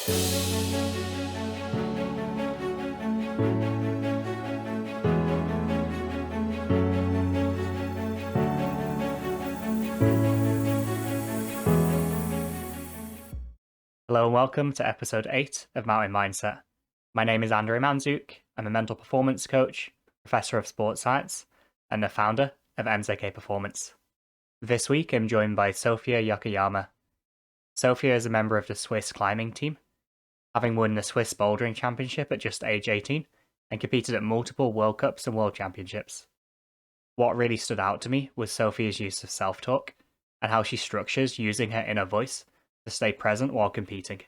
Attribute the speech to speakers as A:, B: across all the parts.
A: Hello and welcome to episode 8 of Mountain Mindset. My name is Andrei Mandzuk. I'm a mental performance coach, professor of sports science, and the founder of Mzk Performance. This week I'm joined by Sofya Yokoyama. Sofya is a member of the Swiss climbing team, having won the Swiss Bouldering Championship at just age 18 and competed at multiple World Cups and World Championships. What really stood out to me was Sofya's use of self-talk and how she structures using her inner voice to stay present while competing.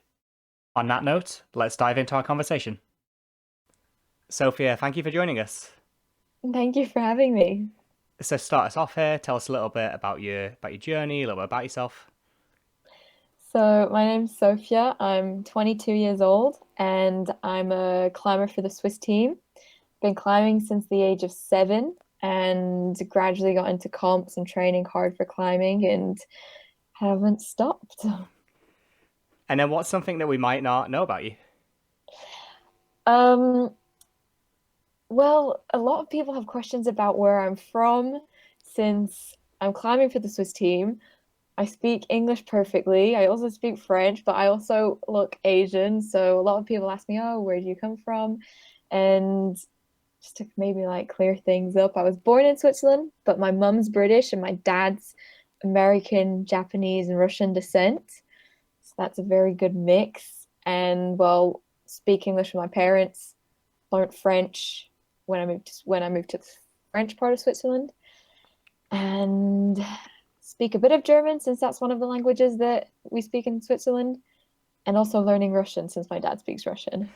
A: On that note, let's dive into our conversation. Sofya, thank you for joining us.
B: Thank you for having me.
A: So start us off here. Tell us a little bit about your journey, a little bit about yourself.
B: So, my name's Sofya. I'm 22 years old and I'm a climber for the Swiss team. Been climbing since the age of 7 and gradually got into comps and training hard for climbing and haven't stopped.
A: And then what's something that we might not know about you?
B: Um, well, a lot of people have questions about where I'm from since I'm climbing for the Swiss team. I speak English perfectly. I also speak French, but I also look Asian. So a lot of people ask me, "Oh, where do you come from?" And just to maybe like clear things up, I was born in Switzerland, but my mum's British and my dad's American, Japanese, and Russian descent. So that's a very good mix. And well, speak English with my parents, learned French when I moved to the French part of Switzerland, and speak a bit of German since that's one of the languages that we speak in Switzerland, and also learning Russian since my dad speaks Russian.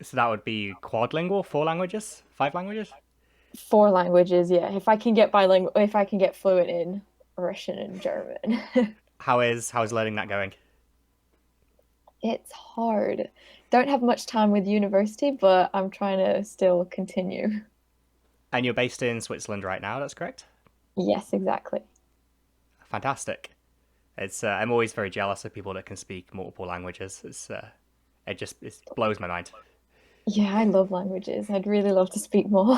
A: So that would be quadlingual, 4 languages, 5 languages?
B: 4 languages, yeah. If I can get bilingual, if I can get fluent in Russian and German.
A: How is learning that going?
B: It's hard. Don't have much time with university, but I'm trying to still continue.
A: And you're based in Switzerland right now, that's correct?
B: Yes, exactly.
A: Fantastic. It's I'm always very jealous of people that can speak multiple languages. It blows my mind.
B: Yeah, I love languages. I'd really love to speak more.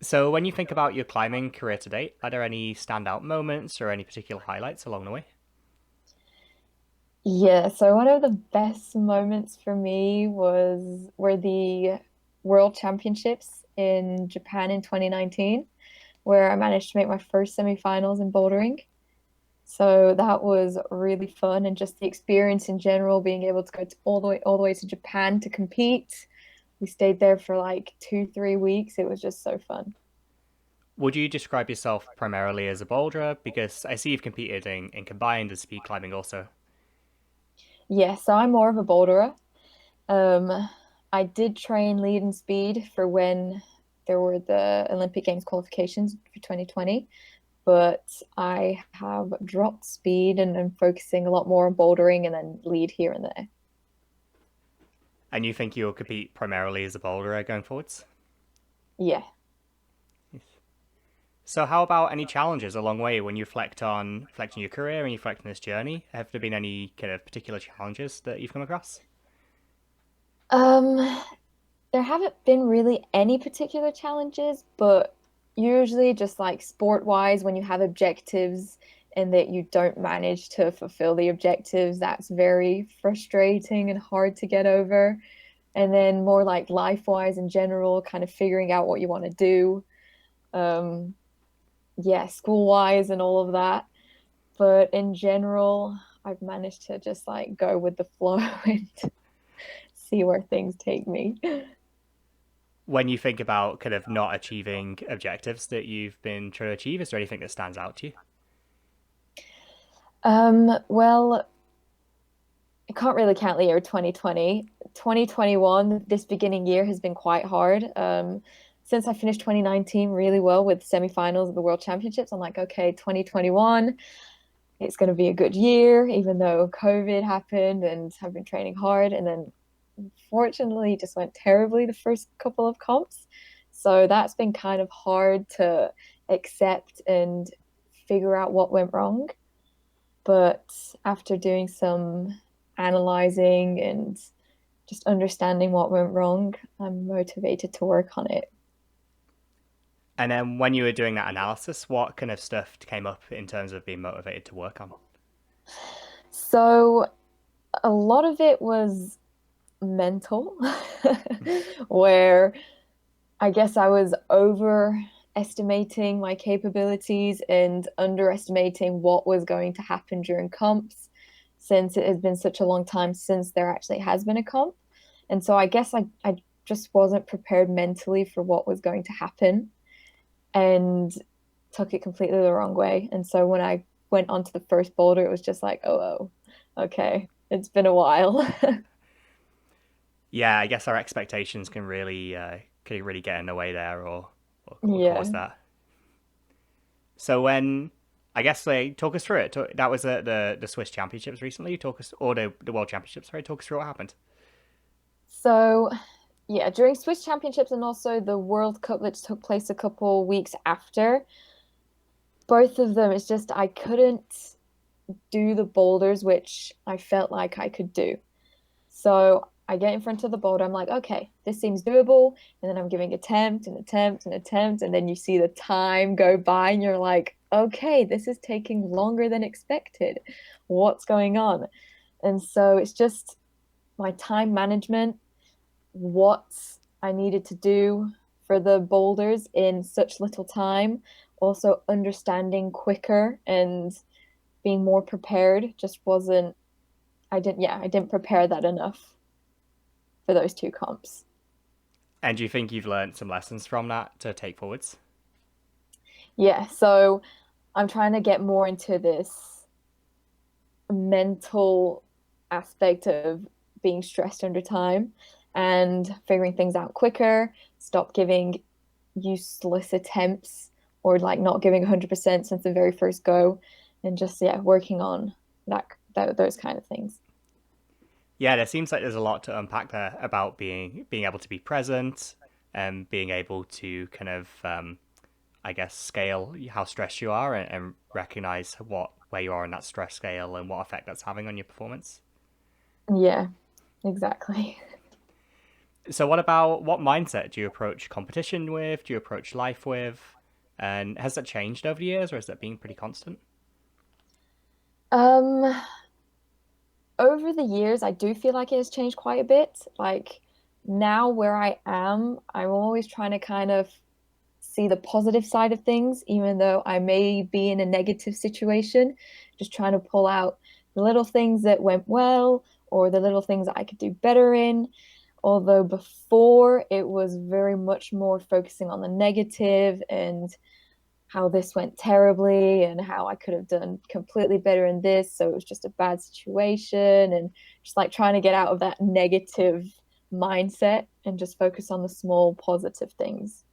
A: So when you think about your climbing career to date, are there any standout moments or any particular highlights along the way?
B: Yeah, so one of the best moments for me were the World Championships in Japan in 2019, where I managed to make my first semifinals in bouldering. So that was really fun, and just the experience in general, being able to go all the way to Japan to compete. We stayed there for like 2, 3 weeks. It was just so fun.
A: Would you describe yourself primarily as a boulderer? Because I see you've competed in combined and speed climbing also.
B: Yeah, so I'm more of a boulderer. Um, I did train lead and speed for when there were the Olympic Games qualifications for 2020, but I have dropped speed and I'm focusing a lot more on bouldering and then lead here and there.
A: And you think you'll compete primarily as a boulderer going forwards?
B: Yeah.
A: So how about any challenges along the way when you reflect on your career and you reflect on this journey? Have there been any kind of particular challenges that you've come across?
B: Um, there haven't been really any particular challenges, but usually just like sport wise, when you have objectives and that you don't manage to fulfill the objectives, that's very frustrating and hard to get over. And then more like life wise in general, kind of figuring out what you want to do. Um, yeah, school wise and all of that. But in general, I've managed to just like go with the flow and see where things take me.
A: When you think about kind of not achieving objectives that you've been trying to achieve, is there anything that stands out to you?
B: Well, I can't really count the year 2020. 2021, this beginning year has been quite hard. Since I finished 2019 really well with semifinals of the World Championships, I'm like, okay, 2021, it's going to be a good year, even though COVID happened and I've been training hard. And then unfortunately, it just went terribly the first couple of comps. So that's been kind of hard to accept and figure out what went wrong. But after doing some analyzing and just understanding what went wrong, I'm motivated to work on it.
A: And then when you were doing that analysis, what kind of stuff came up in terms of being motivated to work on?
B: So a lot of it was mental, where I guess I was overestimating my capabilities and underestimating what was going to happen during comps, since it has been such a long time since there actually has been a comp. And so I guess I just wasn't prepared mentally for what was going to happen and took it completely the wrong way. And so when I went onto the first boulder, it was just like, okay, it's been a while.
A: Yeah, I guess our expectations can really get in the way there, or cause
B: Yeah.
A: that. So when I guess they talk us through it. That was at the Swiss Championships recently. Talk us or the World Championships. Sorry, talk us through what happened.
B: So yeah, during Swiss Championships and also the World Cup that took place a couple weeks after, both of them, it's just I couldn't do the boulders which I felt like I could do. So I get in front of the boulder, I'm like, okay, this seems doable. And then I'm giving attempt and attempt and attempt. And then you see the time go by and you're like, okay, this is taking longer than expected. What's going on? And so it's just my time management, what I needed to do for the boulders in such little time, also understanding quicker and being more prepared just wasn't, I didn't prepare that enough for those two comps.
A: And do you think you've learned some lessons from that to take forwards?
B: Yeah, so I'm trying to get more into this mental aspect of being stressed under time and figuring things out quicker, stop giving useless attempts or like not giving 100% since the very first go, and just yeah, working on those kind of things.
A: Yeah, there seems like there's a lot to unpack there about being able to be present and being able to kind of I guess scale how stressed you are and recognize what where you are in that stress scale and what effect that's having on your performance.
B: Yeah, exactly.
A: So what mindset do you approach competition with? Do you approach life with? And has that changed over the years, or has that been pretty constant?
B: Um, Over the years, I do feel like it has changed quite a bit. Like now where I am, I'm always trying to kind of see the positive side of things, even though I may be in a negative situation, just trying to pull out the little things that went well or the little things that I could do better in. Although before it was very much more focusing on the negative and how this went terribly and how I could have done completely better in this. So it was just a bad situation and just like trying to get out of that negative mindset and just focus on the small positive things.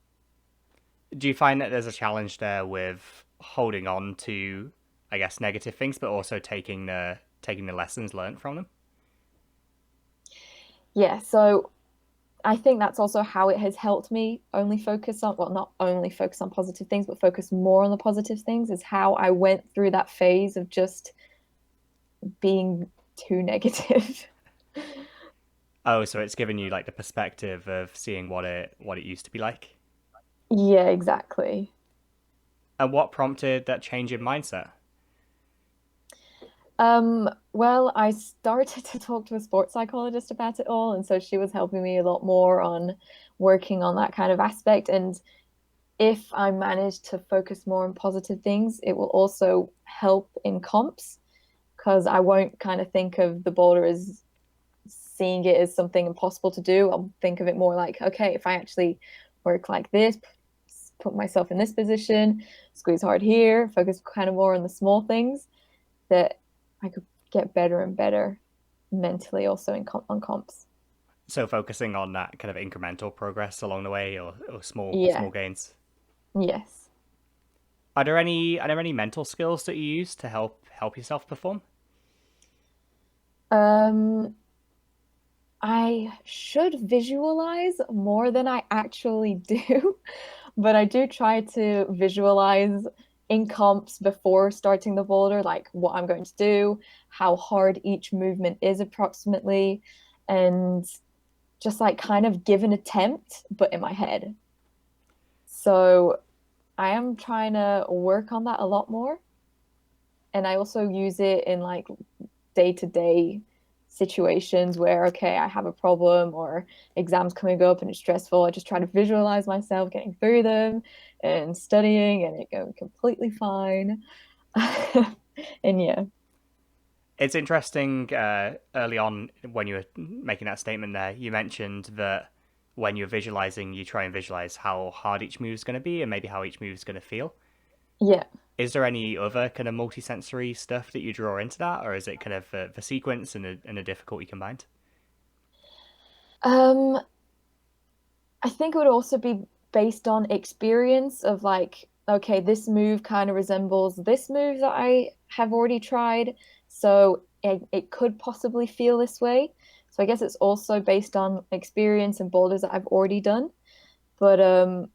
A: Do you find that there's a challenge there with holding on to, I guess, negative things, but also taking the lessons learned from them?
B: Yeah, so I think that's also how it has helped me only focus on, well, not only focus on positive things, but focus more on the positive things, is how I went through that phase of just being too negative.
A: Oh, so it's given you like the perspective of seeing what it used to be like.
B: Yeah, exactly.
A: And what prompted that change in mindset?
B: Well, I started to talk to a sports psychologist about it all, and so she was helping me a lot more on working on that kind of aspect. And if I manage to focus more on positive things, it will also help in comps because I won't kind of think of the boulder as seeing it as something impossible to do. I'll think of it more like, okay, if I actually work like this, put myself in this position, squeeze hard here, focus kind of more on the small things, that I could get better and better mentally also on comps.
A: So focusing on that kind of incremental progress along the way, or small
B: Yeah.
A: gains.
B: Yes.
A: Are there any mental skills that you use to help yourself perform?
B: Um, I should visualize more than I actually do, but I do try to visualize in comps before starting the boulder, like what I'm going to do, how hard each movement is approximately, and just like kind of give an attempt, but in my head. So I am trying to work on that a lot more. And I also use it in like day-to-day situations where, okay, I have a problem or exams coming up and it's stressful. I just try to visualize myself getting through them and studying and it going completely fine. And yeah.
A: It's interesting. Early on, when you were making that statement there, you mentioned that when you're visualizing, you try and visualize how hard each move is going to be and maybe how each move is going to feel.
B: Yeah.
A: Is there any other kind of multisensory stuff that you draw into that, or is it kind of the sequence and the difficulty combined?
B: Um, I think it would also be based on experience of like, okay, this move kind of resembles this move that I have already tried. So it could possibly feel this way. So I guess it's also based on experience and boulders that I've already done. But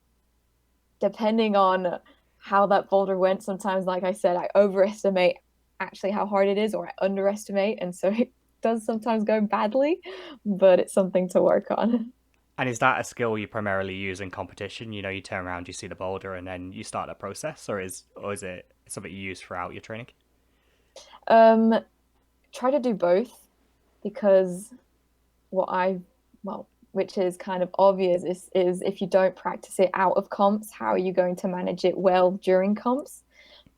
B: depending on how that boulder went, sometimes, like I said, I overestimate actually how hard it is, or I underestimate. And so it does sometimes go badly, but it's something to work on.
A: And is that a skill you primarily use in competition? You know, you turn around, you see the boulder, and then you start that process, or is it something you use throughout your training?
B: Um, Try to do both because what I, well, which is kind of obvious is if you don't practice it out of comps, how are you going to manage it well during comps?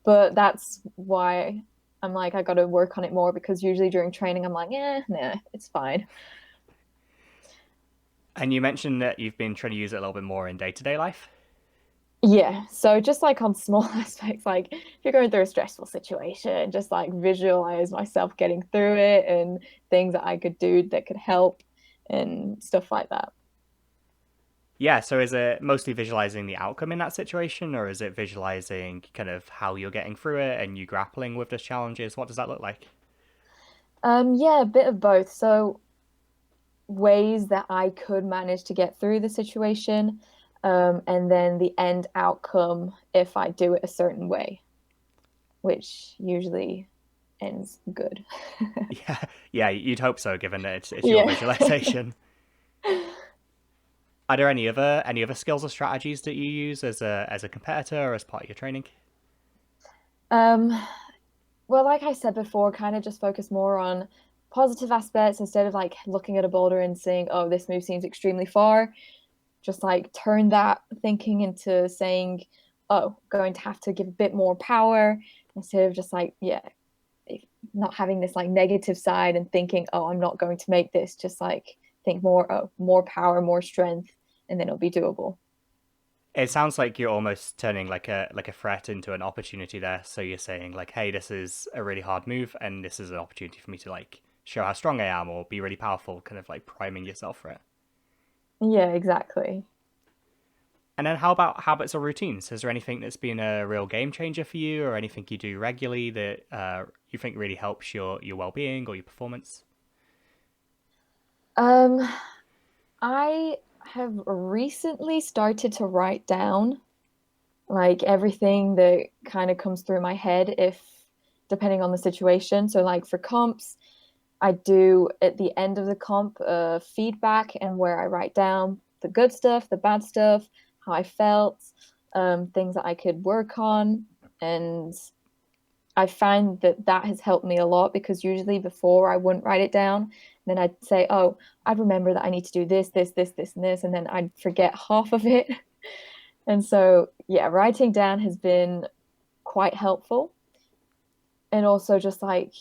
B: But that's why I'm like, I got to work on it more because usually during training, I'm like, yeah, nah, it's fine.
A: And you mentioned that you've been trying to use it a little bit more in day to day life.
B: Yeah. So just like on small aspects, like if you're going through a stressful situation, just like visualize myself getting through it and things that I could do that could help and stuff like that.
A: Yeah, so is it mostly visualizing the outcome in that situation, or is it visualizing kind of how you're getting through it and you grappling with the challenges? What does that look like?
B: Yeah, a bit of both. So ways that I could manage to get through the situation, and then the end outcome if I do it a certain way, which usually ends good.
A: Yeah, yeah, you'd hope so, given that it's your
B: Yeah.
A: visualization. Are there any other skills or strategies that you use as a competitor or as part of your training?
B: Um, well, like I said before, kind of just focus more on positive aspects instead of like looking at a boulder and saying, oh, this move seems extremely far. Just like turn that thinking into saying, oh, going to have to give a bit more power instead of just like, yeah, not having this like negative side and thinking, oh, I'm not going to make this. Just like think more, oh, more power, more strength, and then it'll be doable.
A: It sounds like you're almost turning like a threat into an opportunity there. So you're saying like, hey, this is a really hard move, and this is an opportunity for me to like show how strong I am or be really powerful, kind of like priming yourself for it.
B: Yeah, exactly.
A: And then how about habits or routines? Is there anything that's been a real game changer for you, or anything you do regularly that you think really helps your well being or your performance?
B: Um, I have recently started to write down like everything that kind of comes through my head if depending on the situation. So like for comps, I do at the end of the comp feedback and where I write down the good stuff, the bad stuff, how I felt, things that I could work on. And I find that that has helped me a lot because usually before I wouldn't write it down. Then I'd say, oh, I'd remember that I need to do this, this, this, this, and this. And then I'd forget half of it. And so, yeah, writing down has been quite helpful. And also just like,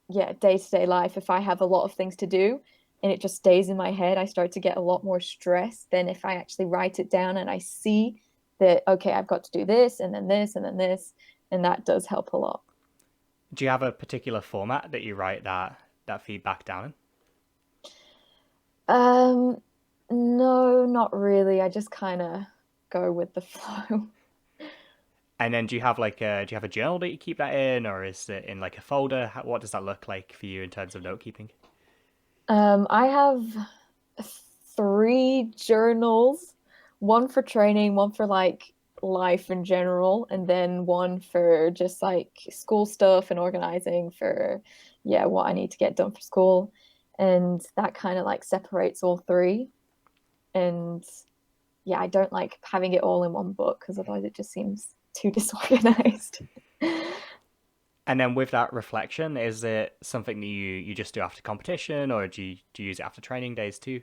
B: yeah, day-to-day life, if I have a lot of things to do and it just stays in my head, I start to get a lot more stress than if I actually write it down and I see that, okay, I've got to do this and then this and then this, and that does help a lot.
A: Do you have a particular format that you write that feedback down in?
B: Um, no, not really. I just kind of go with the flow.
A: And then do you have a journal that you keep that in, or is it in like a folder? What does that look like for you in terms of note keeping?
B: I have three journals, one for training, one for like life in general, and then one for just like school stuff and organizing for, yeah, what I need to get done for school. And that kind of like separates all three. And yeah, I don't like having it all in one book because otherwise it just seems too disorganized.
A: And then with that reflection, is it something that you just do after competition, or do you use it after training days too?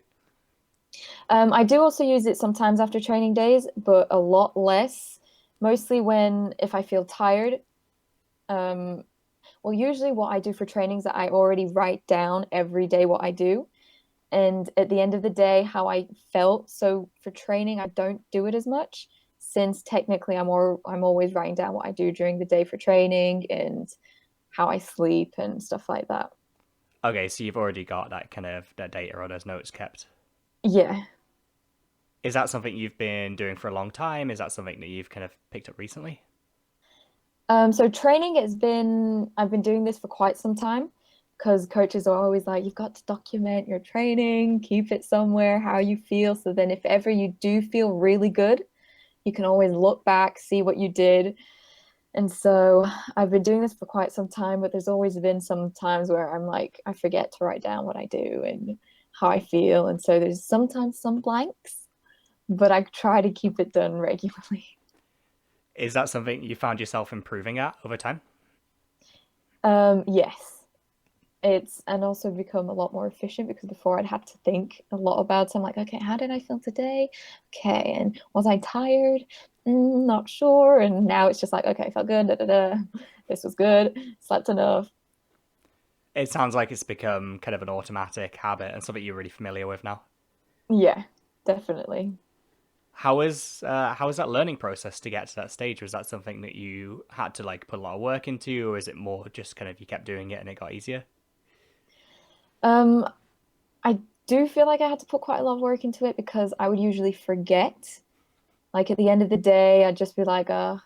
B: I do also use it sometimes after training days, but a lot less. Mostly when if I feel tired. Um, well, usually what I do for training is that I already write down every day what I do. And at the end of the day, how I felt. So for training, I don't do it as much since technically I'm always writing down what I do during the day for training and how I sleep and stuff like that.
A: Okay, so you've already got that kind of that data or those notes kept.
B: Yeah.
A: Is that something you've been doing for a long time? Is that something that you've kind of picked up recently?
B: So training I've been doing this for quite some time because coaches are always like, you've got to document your training, keep it somewhere, how you feel. So then if ever you do feel really good, you can always look back, see what you did. And so I've been doing this for quite some time, but there's always been some times where I'm like, I forget to write down what I do and how I feel. And so there's sometimes some blanks, but I try to keep it done regularly.
A: Is that something you found yourself improving at over time?
B: Yes. It's and also become a lot more efficient because before I'd have to think a lot about it. I'm like, okay, how did I feel today? Okay, and was I tired? Not sure. And now it's just like, okay, felt good. Da, da, da. This was good. Slept enough.
A: It sounds like it's become kind of an automatic habit and something you're really familiar with now.
B: Yeah, definitely.
A: How was that learning process to get to that stage? Was that something that you had to like put a lot of work into, or is it more just kind of you kept doing it and it got easier?
B: Um, I do feel like I had to put quite a lot of work into it because I would usually forget. Like at the end of the day, I'd just be like, I'm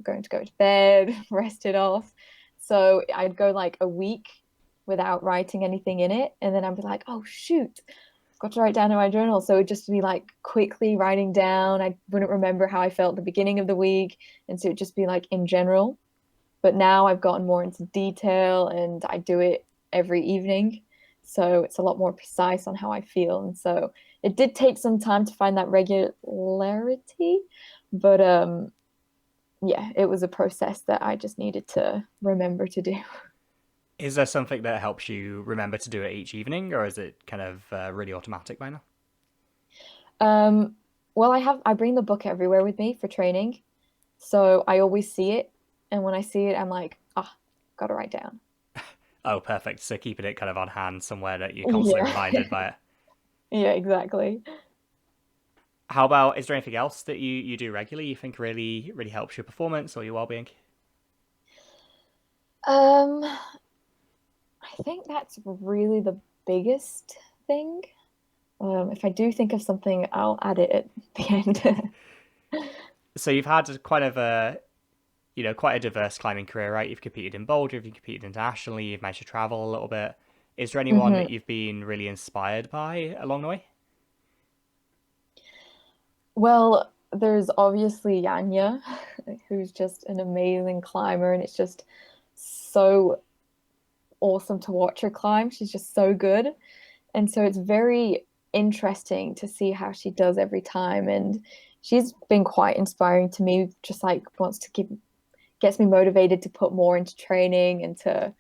B: going to go to bed, rest it off. So I'd go like a week without writing anything in it. And then I'd be like, oh, shoot, I've got to write down in my journal. So it'd just be like quickly writing down. I wouldn't remember how I felt at the beginning of the week. And so it'd just be like in general. But now I've gotten more into detail and I do it every evening. So it's a lot more precise on how I feel. And so it did take some time to find that regularity. But yeah, it was a process that I just needed to remember to do.
A: Is there something that helps you remember to do it each evening, or is it kind of really automatic by now?
B: Um, well, I bring the book everywhere with me for training. So I always see it. And when I see it, I'm like, ah, gotta write down.
A: Oh, perfect. So keeping it kind of on hand somewhere that you're constantly
B: Yeah.
A: reminded by it.
B: Yeah, exactly.
A: How about is there anything else that you do regularly you think really helps your performance or your well-being?
B: Um, I think that's really the biggest thing. If I do think of something, I'll add it at the end.
A: So you've had quite of a quite a diverse climbing career, right? You've competed in Boulder, you've competed internationally, you've managed to travel a little bit. Is there anyone
B: hmm
A: that you've been really inspired by along the way?
B: Well, there's obviously Yanya, who's just an amazing climber, and it's just so awesome to watch her climb. She's just so good. And so it's very interesting to see how she does every time. And she's been quite inspiring to me, just like wants to keep, gets me motivated to put more into training and to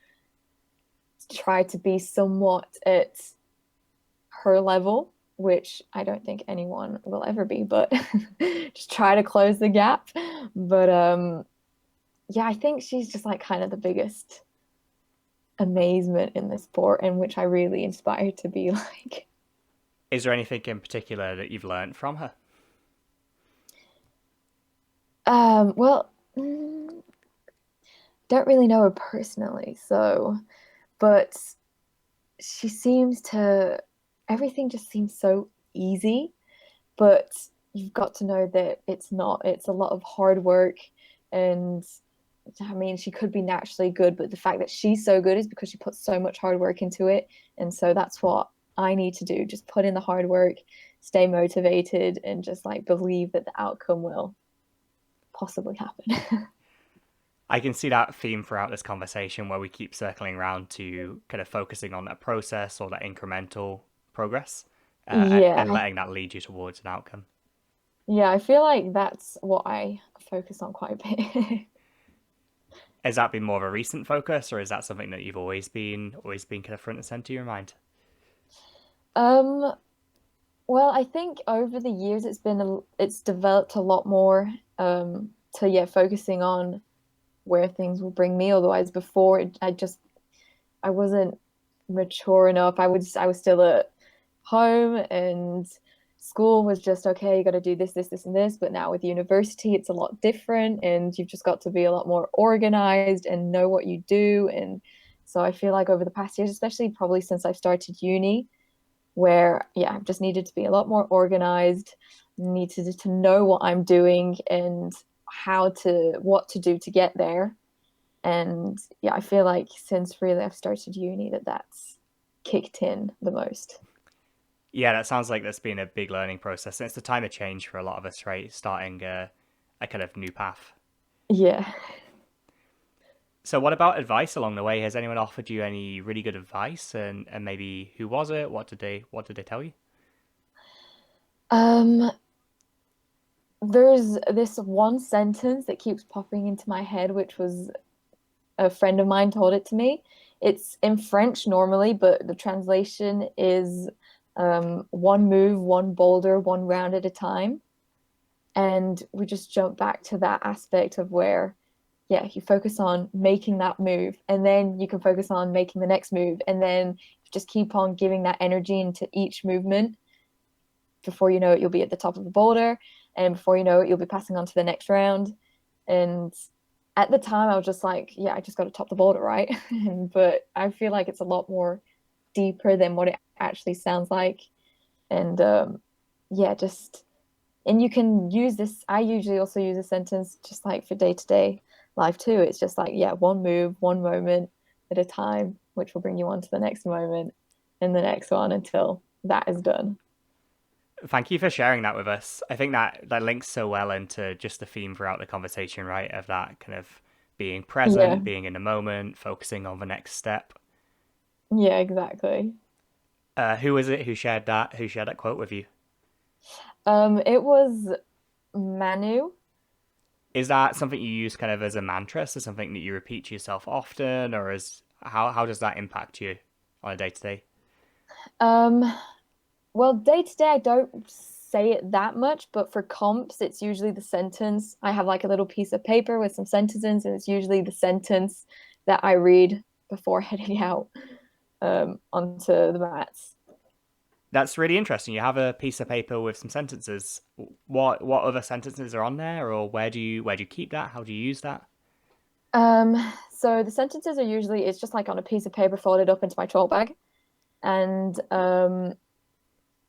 B: try to be somewhat at her level, which I don't think anyone will ever be, but just try to close the gap. But yeah, I think she's just like kind of the biggest amazement in the sport and which I really inspire to be like.
A: Is there anything in particular that you've learned from her?
B: Well, don't really know her personally, so but she seems to everything just seems so easy, but you've got to know that it's not. It's a lot of hard work and I mean, she could be naturally good, but the fact that she's so good is because she puts so much hard work into it. And so that's what I need to do. Just put in the hard work, stay motivated, and just like believe that the outcome will. possibly happen.
A: I can see that theme throughout this conversation where we keep circling around to kind of focusing on that process or that incremental progress,
B: Yeah,
A: and letting that lead you towards an outcome.
B: yeah, I feel like that's what I focus on quite a bit.
A: Has that been more of a recent focus, or is that something that you've always been kind of front and center of your mind?
B: Um, well, I think over the years it's developed a lot more to yeah, focusing on where things will bring me. Otherwise, before I wasn't mature enough. I was still at home and school was just okay, you got to do this, this, this, and this. But now with university, it's a lot different, and you've just got to be a lot more organized and know what you do. And so I feel like over the past years, especially probably since I've started uni, where yeah, I've just needed to be a lot more organized, needed to know what I'm doing and what to do to get there. And yeah, I feel like since really I've started uni that's kicked in the most.
A: Yeah, that sounds like that's been a big learning process. And it's the time of change for a lot of us, right? Starting a kind of new path.
B: Yeah.
A: So, what about advice along the way? Has anyone offered you any really good advice? And maybe who was it? What did they tell you?
B: Um, there's this one sentence that keeps popping into my head, which was a friend of mine told it to me. It's in French normally, but the translation is one move, one boulder, one round at a time. And we just jump back to that aspect of where, yeah, you focus on making that move, and then you can focus on making the next move, and then you just keep on giving that energy into each movement. Before you know it, you'll be at the top of the boulder, and before you know it, you'll be passing on to the next round. And at the time, I was just like, yeah, I just got to top the boulder, right? But I feel like it's a lot more deeper than what it actually sounds like. And yeah, just and you can use this. I usually also use a sentence just like for day-to-day life too. It's just like, yeah, one move, one moment at a time, which will bring you on to the next moment and the next one until that is done.
A: Thank you for sharing that with us. I think that links so well into just the theme throughout the conversation, right? Of that kind of being
B: Yeah,
A: present, being in the moment, focusing on the next step.
B: yeah, exactly.
A: Who was it who shared that? Who shared that quote with you?
B: It was Manu.
A: Is that something you use kind of as a mantra? So something that you repeat to yourself often, or is how does that impact you on a day to day?
B: Um, well, day to day, I don't say it that much, but for comps, it's usually the sentence. I have like a little piece of paper with some sentences, and it's usually the sentence that I read before heading out onto the mats.
A: That's really interesting. You have a piece of paper with some sentences. What other sentences are on there, or where do you keep that? How do you use that?
B: Um, so the sentences are usually it's just like on a piece of paper folded up into my chalk bag. And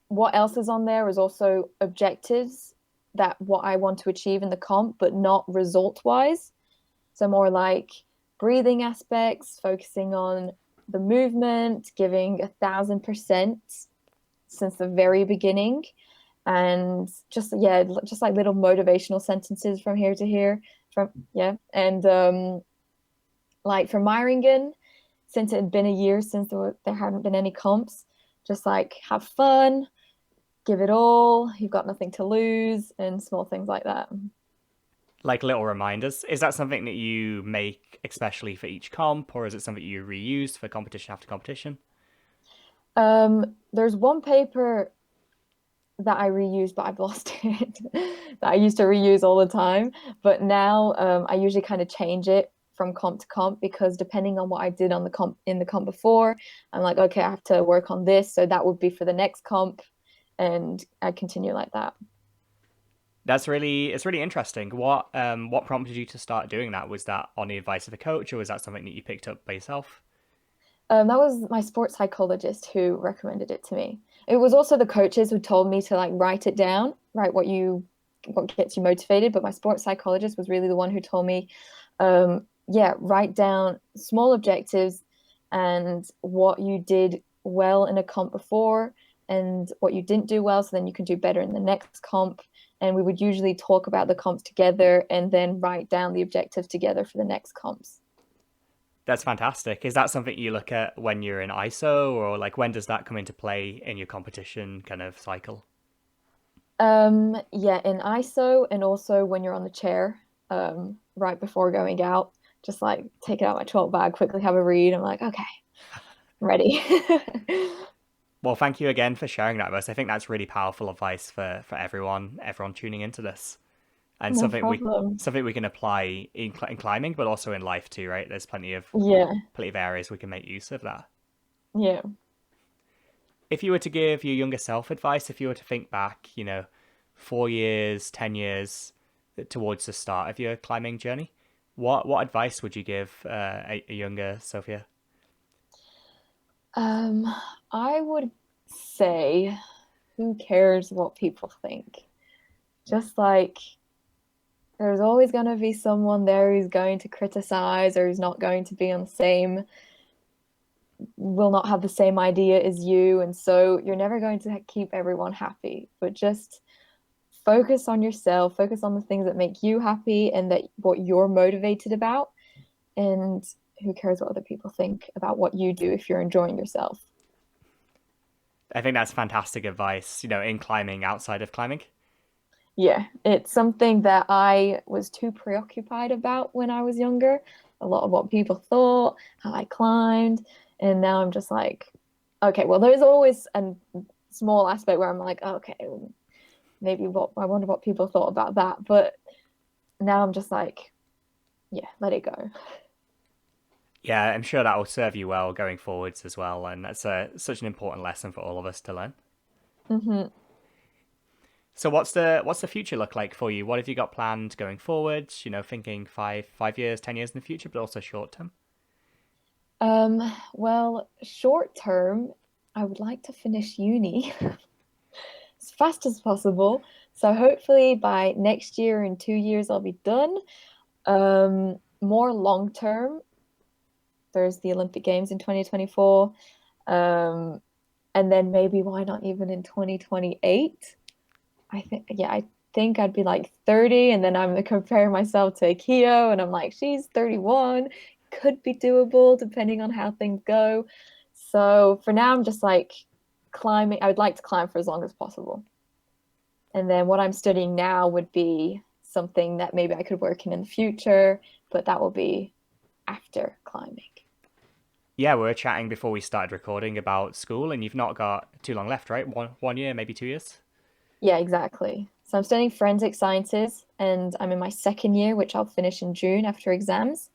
B: what else is on there is also objectives that what I want to achieve in the comp, but not result wise. So more like breathing aspects, focusing on the movement, giving 1,000% since the very beginning, and just yeah, just like little motivational sentences from here to here. From yeah, and like for Myringen, since it had been a year since there hadn't been any comps, just like have fun, give it all. You've got nothing to lose, and small things like that.
A: Like little reminders. Is that something that you make especially for each comp, or is it something you reuse for competition after competition?
B: There's one paper that I reuse, but I've lost it. That I used to reuse all the time, but now I usually kind of change it from comp to comp because depending on what I did on the comp in the comp before, I'm like, okay, I have to work on this, so that would be for the next comp, and I continue like that.
A: That's it's really interesting. What prompted you to start doing that? Was that on the advice of a coach, or was that something that you picked up by yourself?
B: That was my sports psychologist who recommended it to me. It was also the coaches who told me to like write it down, write what gets you motivated. But my sports psychologist was really the one who told me, yeah, write down small objectives and what you did well in a comp before and what you didn't do well, so then you can do better in the next comp. and we would usually talk about the comps together and then write down the objectives together for the next comps.
A: That's fantastic. Is that something you look at when you're in ISO, or like when does that come into play in your competition kind of cycle?
B: Yeah, in ISO and also when you're on the chair, right before going out, just like take it out my chalk bag, quickly have a read. I'm like, okay, I'm ready.
A: Well, thank you again for sharing that with us. I think that's really powerful advice for everyone tuning into this, and
B: No problem.
A: something we can apply in climbing, but also in life too, right? There's
B: Yeah,
A: plenty of areas we can make use of that.
B: yeah.
A: If you were to give your younger self advice, if you were to think back, 4 years, 10 years towards the start of your climbing journey, what advice would you give a younger Sophia?
B: Um, I would say, who cares what people think? Just like there's always going to be someone there who's going to criticize or who's not going to be on the same, will not have the same idea as you. And so you're never going to keep everyone happy, but just focus on yourself, focus on the things that make you happy and that what you're motivated about. And who cares what other people think about what you do if you're enjoying yourself?
A: I think that's fantastic advice, in climbing, outside of climbing.
B: Yeah, it's something that I was too preoccupied about when I was younger. A lot of what people thought, how I climbed, and now I'm just like, okay, well, there's always a small aspect where I'm like, okay, maybe what I wonder what people thought about that. But now I'm just like, yeah, let it go.
A: Yeah, I'm sure that will serve you well going forwards as well, and that's such an important lesson for all of us to learn.
B: Hmm.
A: So what's the future look like for you? What have you got planned going forwards? Thinking 5 years, 10 years in the future, but also short term.
B: Well, short term, I would like to finish uni as fast as possible. So hopefully by next year in 2 years I'll be done. More long term, there's the Olympic Games in 2024. Um, and then maybe why not even in 2028? I think I'd be like 30, and then I'm comparing myself to Akio, and I'm like, she's 31, could be doable depending on how things go. So for now, I'm just like climbing. I would like to climb for as long as possible. And then what I'm studying now would be something that maybe I could work in the future, but that will be after climbing.
A: Yeah, we were chatting before we started recording about school, and you've not got too long left, right? One year, maybe 2 years.
B: Yeah, exactly. So I'm studying forensic sciences and I'm in my second year, which I'll finish in June after exams.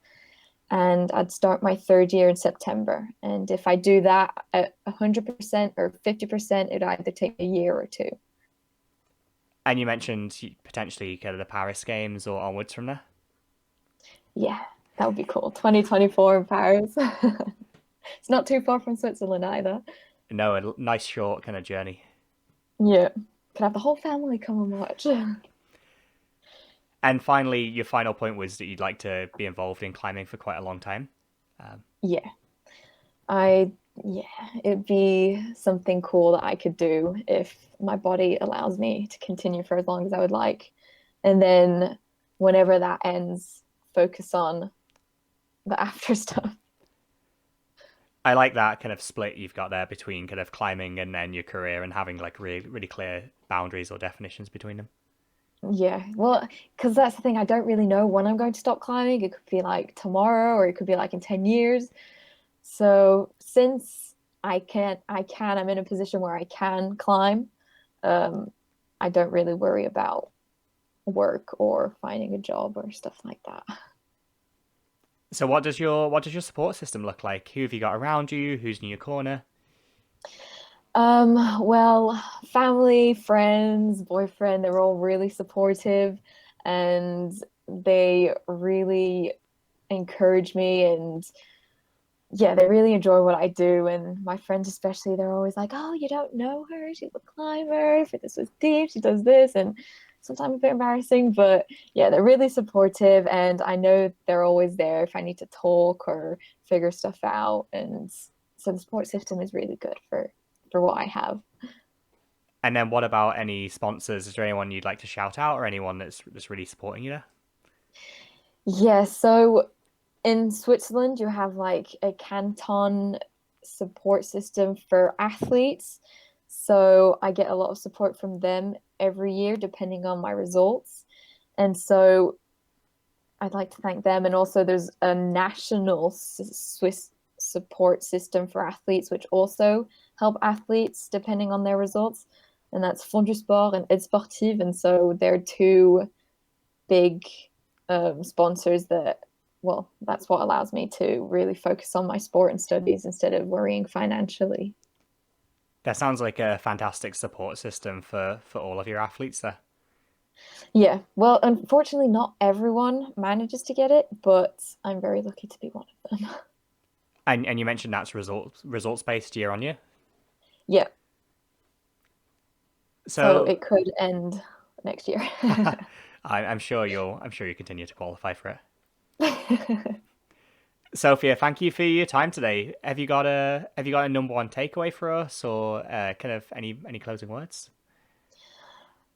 B: And I'd start my third year in September. And if I do that at 100% or 50%, it'd either take a year or two.
A: And you mentioned potentially kind of the Paris Games or onwards from there.
B: Yeah, that would be cool. 2024 in Paris. It's not too far from Switzerland either.
A: No, a nice short kind of journey.
B: Yeah, could have the whole family come and watch.
A: And finally, your final point was that you'd like to be involved in climbing for quite a long time.
B: Yeah, I yeah, it'd be something cool that I could do if my body allows me to continue for as long as I would like. And then whenever that ends, focus on the after stuff.
A: I like that kind of split you've got there between kind of climbing and then your career and having like really, really clear boundaries or definitions between them.
B: Yeah, well, because that's the thing, I don't really know when I'm going to stop climbing. It could be like tomorrow or it could be like in 10 years. So since I'm in a position where I can climb, um, I don't really worry about work or finding a job or stuff like that.
A: So what does your support system look like? Who have you got around you? Who's in your corner?
B: Well, family, friends, boyfriend, they're all really supportive and they really encourage me and yeah, they really enjoy what I do. And my friends especially, they're always like, "Oh, you don't know her? She's a climber for this was deep, she does this," and sometimes a bit embarrassing, but yeah, they're really supportive and I know they're always there if I need to talk or figure stuff out. And so the support system is really good for what I have.
A: And then what about any sponsors? Is there anyone you'd like to shout out or anyone that's really supporting you there?
B: Yeah, so in Switzerland, you have like a canton support system for athletes. So I get a lot of support from them every year, depending on my results. And so I'd like to thank them. And also, there's a national Swiss support system for athletes, which also help athletes depending on their results. And that's Fond du Sport and Aide Sportive. And so they're two big sponsors that, well, that's what allows me to really focus on my sport and studies instead of worrying financially.
A: That sounds like a fantastic support system for all of your athletes there.
B: Yeah, well, unfortunately, not everyone manages to get it, but I'm very lucky to be one of them.
A: And you mentioned that's results based year on year.
B: Yeah, so
A: So
B: it could end next year.
A: I'm sure you continue to qualify for it. Sophia, thank you for your time today. Have you got a number one takeaway for us, or kind of any closing words?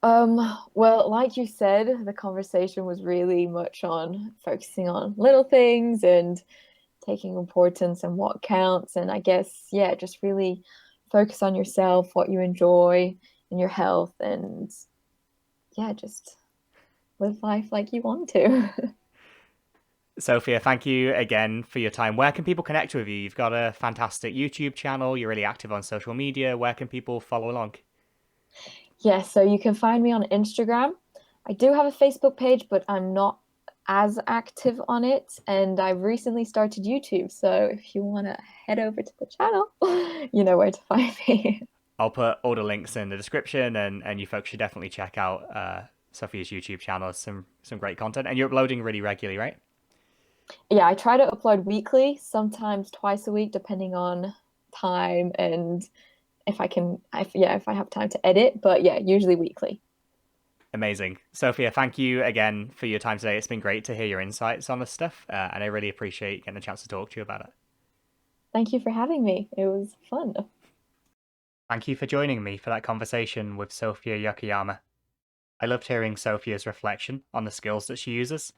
B: Well, like you said, the conversation was really much on focusing on little things and taking importance and what counts. And I guess, yeah, just really focus on yourself, what you enjoy, and your health, and yeah, just live life like you want to.
A: Sophia, thank you again for your time. Where can people connect with you? You've got a fantastic YouTube channel. You're really active on social media. Where can people follow along?
B: Yeah, so you can find me on Instagram. I do have a Facebook page, but I'm not as active on it. And I've recently started YouTube. So if you want to head over to the channel, you know where to find me.
A: I'll put all the links in the description, and you folks should definitely check out Sophia's YouTube channel. Some great content, and you're uploading really regularly, right?
B: Yeah, I try to upload weekly, sometimes twice a week, depending on time and if I can, if I have time to edit. But yeah, usually weekly.
A: Amazing. Sophia, thank you again for your time today. It's been great to hear your insights on this stuff, and I really appreciate getting a chance to talk to you about it.
B: Thank you for having me. It was fun.
A: Thank you for joining me for that conversation with Sofya Yokoyama. I loved hearing Sophia's reflection on the skills that she uses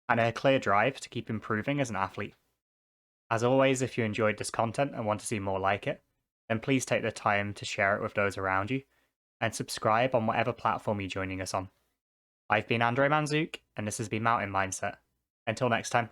A: and her clear drive to keep improving as an athlete. As always, if you enjoyed this content and want to see more like it, then please take the time to share it with those around you and subscribe on whatever platform you're joining us on. I've been Andrei Mandzuk, and this has been Mountain Mindset. Until next time.